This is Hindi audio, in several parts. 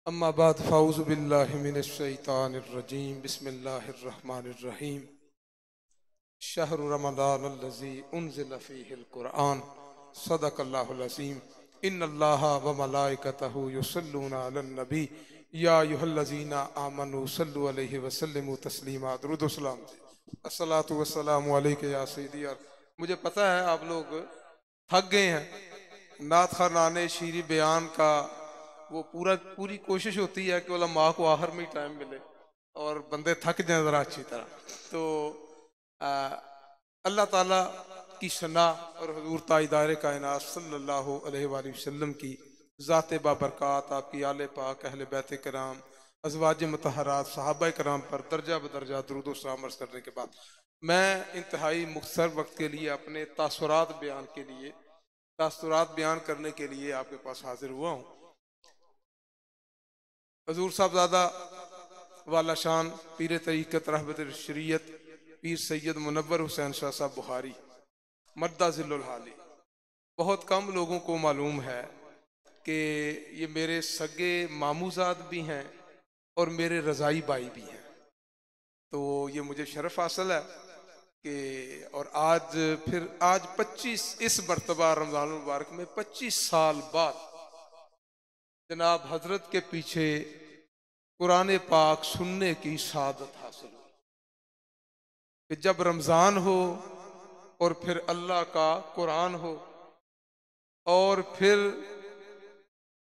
अम्मा बाद फ़ाऊज़ु बिल्लाहि मिनश शैतानिर रजीम बिस्मिल्लाहिर रहमानिर रहीम शहरु रमज़ानल्लज़ी उन्ज़िला फ़ीहिल क़ुरआन सदक़ल्लाहुल अज़ीम इन्नल्लाहा व मलाइकतहु युसल्लूना अलन नबी या अय्युहल्लज़ीना आमनू सल्लु अलैहि व सल्लिमू तस्लीमा। दुरूद व सलाम। अस्सलातु वस्सलामु अलैका या सय्यदी। मुझे पता है आप लोग थक गए हैं। नात ख़ानाने शीरी बयान का वो पूरी कोशिश होती है कि माँ को आखिर में ही टाइम मिले और बंदे थक जाए ज़रा अच्छी तरह। तो अल्लाह ताला की सना और हुजूर ताजदार कायनात सल्लल्लाहु अलैहि वसल्लम की ज़ात बाबरकात, आपकी आले पाक, अहले बैत कराम, अज़वाज मुतहरात, सहाबा कराम पर दर्जा बदर्जा दुरूद व सलाम अर्ज़ करने के बाद मैं इंतहाई मुख्तसर वक्त के लिए अपने तासुरात बयान करने के लिए आपके पास हाजिर हुआ हूँ। हजूर साहबजादा वाला शान पीर तरीक़त रहबत शरीयत पीर सैयद मुनव्वर हुसैन शाह साहब बुखारी मद्दा ज़िल्लुल हाली, बहुत कम लोगों को मालूम है कि ये मेरे सगे मामूजाद भी हैं और मेरे रज़ाई भाई भी हैं। तो ये मुझे शरफ हासिल है कि और आज 25 इस मरतबा रमज़ान मुबारक में 25 साल बाद जनाब हजरत के पीछे कुरान पाक सुनने की शहादत हासिल हुई कि जब रमज़ान हो और फिर अल्लाह का कुरान हो और फिर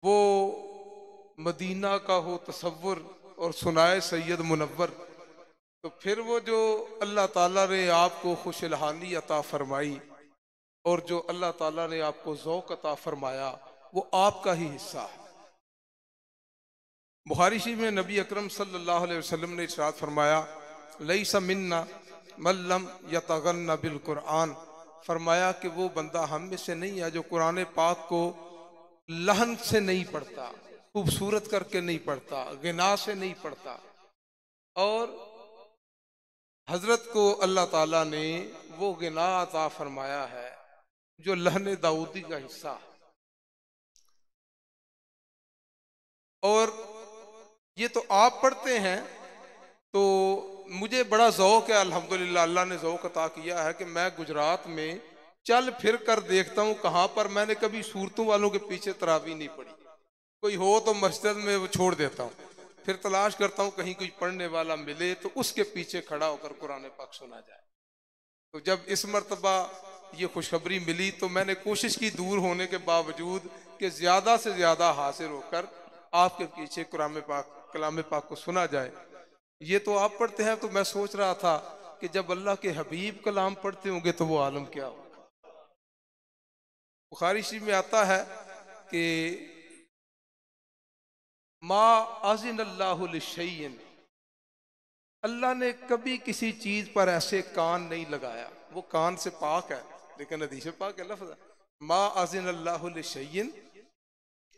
वो मदीना का हो तसव्वुर और सुनाए सैयद मुनव्वर, तो फिर वो जो अल्लाह ताला ने आपको खुशहाली अता फरमाई और जो अल्लाह ताला ने आपको ज़ौक़ अता फरमाया वो आपका ही हिस्सा है। बुखारी शरीफ में नबी अकरम सल्लल्लाहु अलैहि वसल्लम ने इरशाद फरमाया, लैसा मिन्ना मल्लम यतगन्ना बिल कुरान, फरमाया कि वो बंदा हम में से नहीं है जो कुरान पाक को लहन से नहीं पढ़ता, खूबसूरत करके नहीं पढ़ता, गिना से नहीं पढ़ता। और हजरत को अल्लाह ताला ने वो गिना अता फरमाया है जो लहन दाऊदी का हिस्सा है। और ये तो आप पढ़ते हैं, तो मुझे बड़ा ज़ौक़ है अल्हम्दुलिल्लाह, अल्लाह ने ज़ौक़ अता किया है कि मैं गुजरात में चल फिर कर देखता हूँ कहाँ पर मैंने कभी सूरतों वालों के पीछे तरावी नहीं पढ़ी। कोई हो तो मस्जिद में वो छोड़ देता हूँ, फिर तलाश करता हूँ कहीं कोई पढ़ने वाला मिले तो उसके पीछे खड़ा होकर कुरान पाक सुना जाए। तो जब इस मर्तबा ये खुशखबरी मिली तो मैंने कोशिश की दूर होने के बावजूद कि ज़्यादा से ज़्यादा हासिल होकर आपके पीछे कलाम पाक को सुना जाए। ये तो आप पढ़ते हैं, तो मैं सोच रहा था कि जब अल्लाह के हबीब कलाम पढ़ते होंगे तो वो आलम क्या होगा। बुखारी शरीफ में आता है कि मा अज़िन अल्लाहु लिशैइन, अल्लाह ने कभी किसी चीज पर ऐसे कान नहीं लगाया। वो कान से पाक है लेकिन हदीस पाक का लफ्ज़ है, मा अज़िन अल्लाहु लिशैइन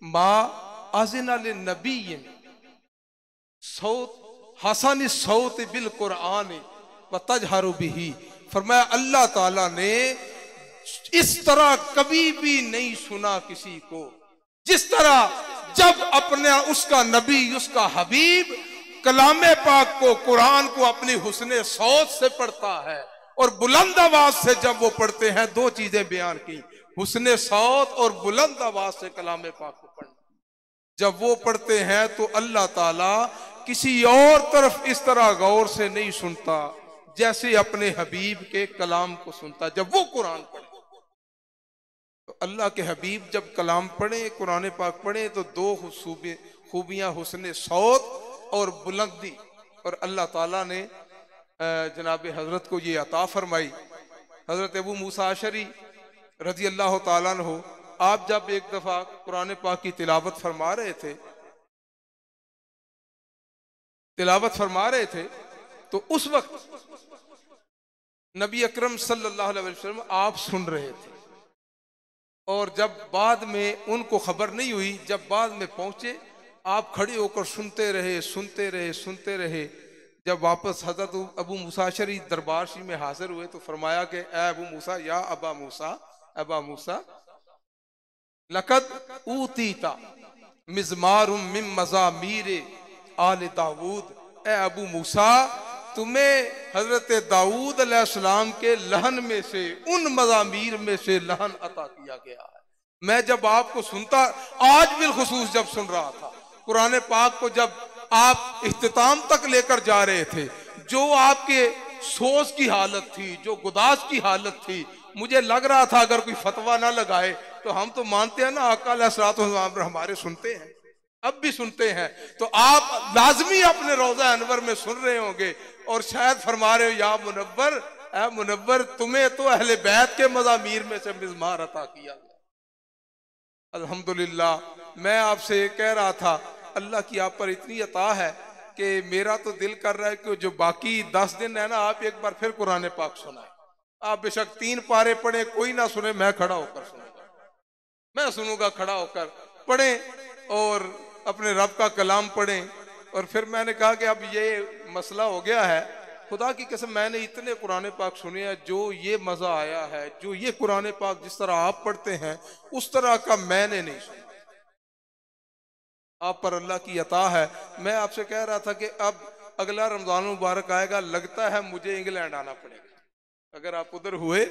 मा अज़िन लिनबिय्यिन सौत हसन सौत बिल कुरान व तजहरु बिही। फरमाया अल्लाह ताला ने इस तरह कभी भी नहीं सुना किसी को जिस तरह जब अपने उसका नबी उसका हबीब कलामे पाक को कुरान को अपनी हुस्ने सौत से पढ़ता है। और बुलंद आवाज से जब वो पढ़ते हैं, दो चीजें बयान की, हुस्ने सौत और बुलंद आवाज से कलामे पाक को पढ़ना। जब वो पढ़ते हैं तो अल्लाह ताला किसी और तरफ इस तरह गौर से नहीं सुनता जैसे अपने हबीब के कलाम को सुनता। जब वो कुरान पढ़े तो अल्लाह के हबीब जब कलाम पढ़े, कुरान पाक पढ़े, तो दो खूबियां हुस्ने सौत और बुलंदी। और अल्लाह ताला ने जनाब हजरत को ये अता फरमाई। हजरत अबू मूसा अशरी रजी अल्लाह ताला अन्हु, आप जब एक दफा कुरान पाक की तिलावत फरमा रहे थे तो उस वक्त नबी अकरम सल्लल्लाहु अलैहि वसल्लम आप सुन रहे थे। और जब बाद में उनको खबर नहीं हुई, जब बाद में पहुंचे, आप खड़े होकर सुनते रहे। जब वापस हजरत अबू मूसा अशरी दरबार शरीफ में हाजिर हुए तो फरमाया कि ए अबू मूसा, या अबा मूसा लकद ऊतीता, मिज़मारुम मिन मज़ामीर आल दाऊद, ए अबू मूसा तुम्हें हजरत दाऊद अलैहिस्सलाम के लहन में से, उन मज़ामीर में से लहन अता किया गया है। मैं जब आपको सुनता, आज बिलखुसूस जब सुन रहा था कुरान पाक को, जब आप इख्तिताम तक लेकर जा रहे थे, जो आपके सोच की हालत थी, जो गुदास की हालत थी, मुझे लग रहा था अगर कोई फतवा ना लगाए तो हम तो मानते हैं ना आका अलैहिस्सलाम हमारे सुनते हैं, अब भी सुनते हैं, तो आप लाजमी अपने रोजा अनवर में सुन रहे होंगे और शायद फरमा रहे हो या मुनव्वर, ए मुनव्वर तुम्हें तो अहले बैत के मज़ामीर में से मिज़मार अता किया गया। अल्हम्दुलिल्लाह। मैं आपसे कह रहा था अल्लाह की आप पर इतनी अता है कि मेरा तो दिल कर रहा है कि जो बाकी 10 दिन है ना, आप एक बार फिर कुरान पाक सुनाए। आप बेशक 3 पारे पढ़े, कोई ना सुने, मैं खड़ा होकर सुनूंगा, मैं सुनूंगा खड़ा होकर। पढ़ें और अपने रब का कलाम पढ़ें। और फिर मैंने कहा कि अब ये मसला हो गया है, खुदा की कसम मैंने इतने कुरान पाक सुने हैं, जो ये मजा आया है, जो ये कुरान पाक जिस तरह आप पढ़ते हैं उस तरह का मैंने नहीं सुना। आप पर अल्लाह की अता है। मैं आपसे कह रहा था कि अब अगला रमजान मुबारक आएगा, लगता है मुझे इंग्लैंड आना पड़ेगा। अगर आप उधर हुए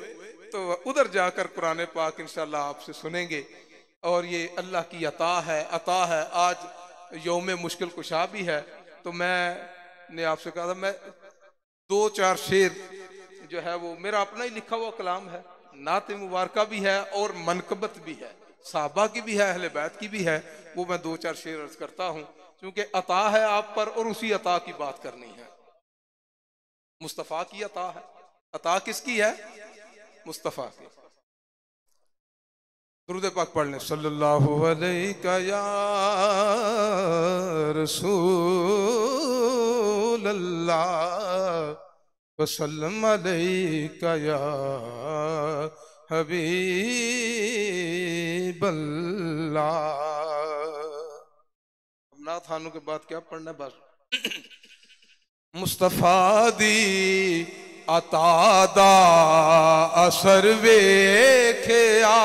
तो उधर जाकर कुरान पाक इंशाल्लाह आपसे सुनेंगे। और ये अल्लाह की अता है, अता है। आज यौम मुश्किल कुशा भी है, तो मैंने आपसे कहा था मैं 2-4 शेर जो है वो मेरा अपना ही लिखा हुआ कलाम है, नात मुबारका भी है और मनकबत भी है, साहबा की भी है, अहले बैत की भी है, वो मैं 2-4 शेर अर्ज करता हूँ क्योंकि अता है आप पर और उसी अता की बात करनी है। मुस्तफ़ा की अता है। अता किसकी है? मुस्तफ़ा की। दुरूद पाक पढ़ लें। सल्लल्लाहु अलैका या रसूल अल्लाह वसल्लम अलैका या हबीब अल्लाह। ना थानों के बाद क्या पढ़ना है बस। मुस्तफा दी अता दा असर वेख्या,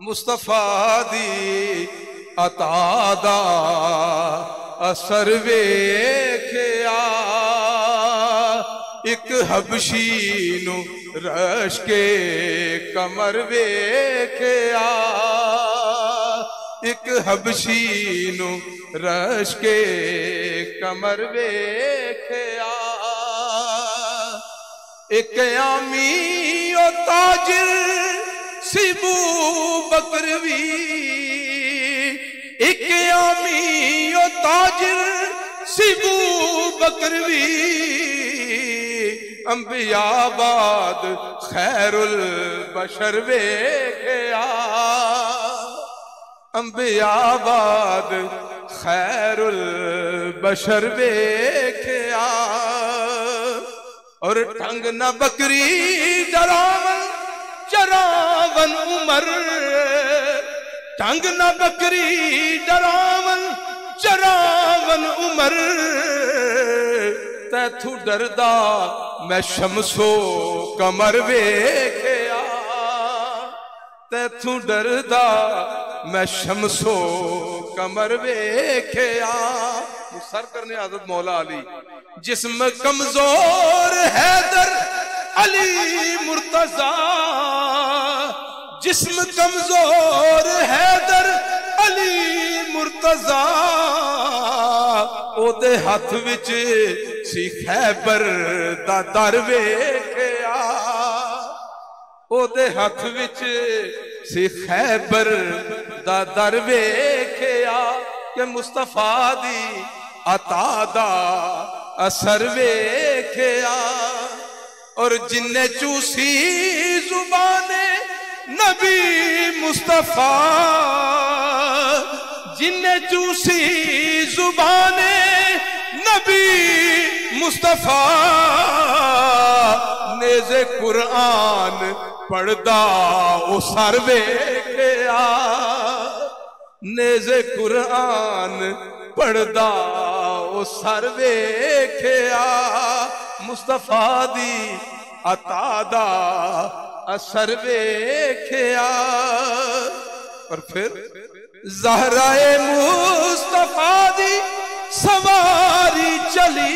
मुस्तफा दी अता दा असर वेख्या, एक हबशी नू रश के कमर वेख्या, एक हबशी नू रश के कमर वेख्या, एक आमी ओ ताजिर सिबू बकरवी, एक आमी ओ ताजिर सिबू बकरवी, अंबियाबाद खैरुल बशर वेख्या, अंबियाबाद खैरुल बशर वेख्या, और टंग न बकरी डरावन चरावन उमर, टंग न बकरी डरावन चरावन उमर, तैथू डरदा मैं शमसो कमर वेख्या, तैथू डरदा मैं शमसो कमर वेख्या। मुसर करने आदत मौला अली, जिस्म कमजोर हैदर अली मुर्तजा, जिस्म कमजोर हैदर अली मुर्तजा, ओदे हाथ विच सी खैबर दा दर वेख्या, ओदे हाथ विच सी खैबर दा दर वेख्या, के मुस्तफा दी अता दा असर वेख्या, और जिन्ने चूसी जुबाने नबी मुस्तफा, जिन्ने चूसी जुबाने नबी मुस्तफा, नेज़े कुरान पढ़दा ओ सर वेख्या, नेज़े कुरान पढ़दा ओ सर वेख्या, मुस्तफा दी अता दा असर वेख्या, और फिर ज़हराए मुस्तफा दी सवारी चली,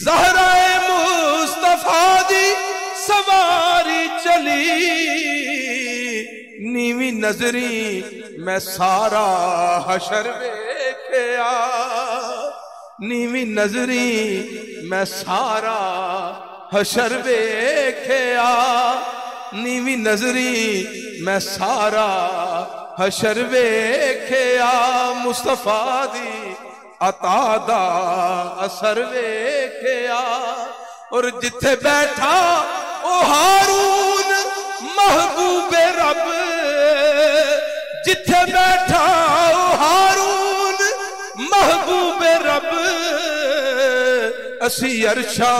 ज़हराए मुस्तफा दी सवारी चली, नीवी नजरी मैं सारा हशर वेख्या, नीवी नजरी मैं सारा हशर वेख्या, नीवी नजरी मैं सारा हशर वेख्या, मुस्तफा दी अता दा असर वेख्या। और जिथे बैठा ओ हारून महबूबे रब, जिथे बैठा ओ हारून महबूबे रब, असी अरशा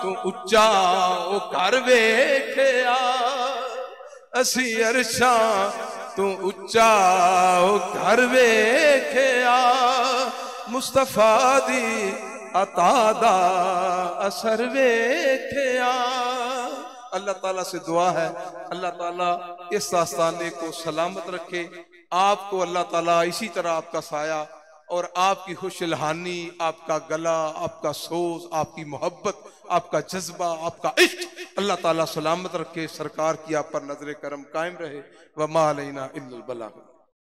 तू उच्चा ओ घर वेख्या, असी अरशा तू उच्चा ओ घर वेख्या, मुस्तफा दी अता दा असर वेख्या। अल्लाह ताला से दुआ है अल्लाह ताला इस आस्थाने को सलामत रखे, आपको अल्लाह ताला इसी तरह आपका साया और आपकी खुशलहानी, आपका गला, आपका सोज, आपकी मोहब्बत, आपका जज्बा, आपका इश्क अल्लाह ताला सलामत रखे। सरकार की आप पर नजर करम कायम रहे। व मा अलैना इल्लल बलाग।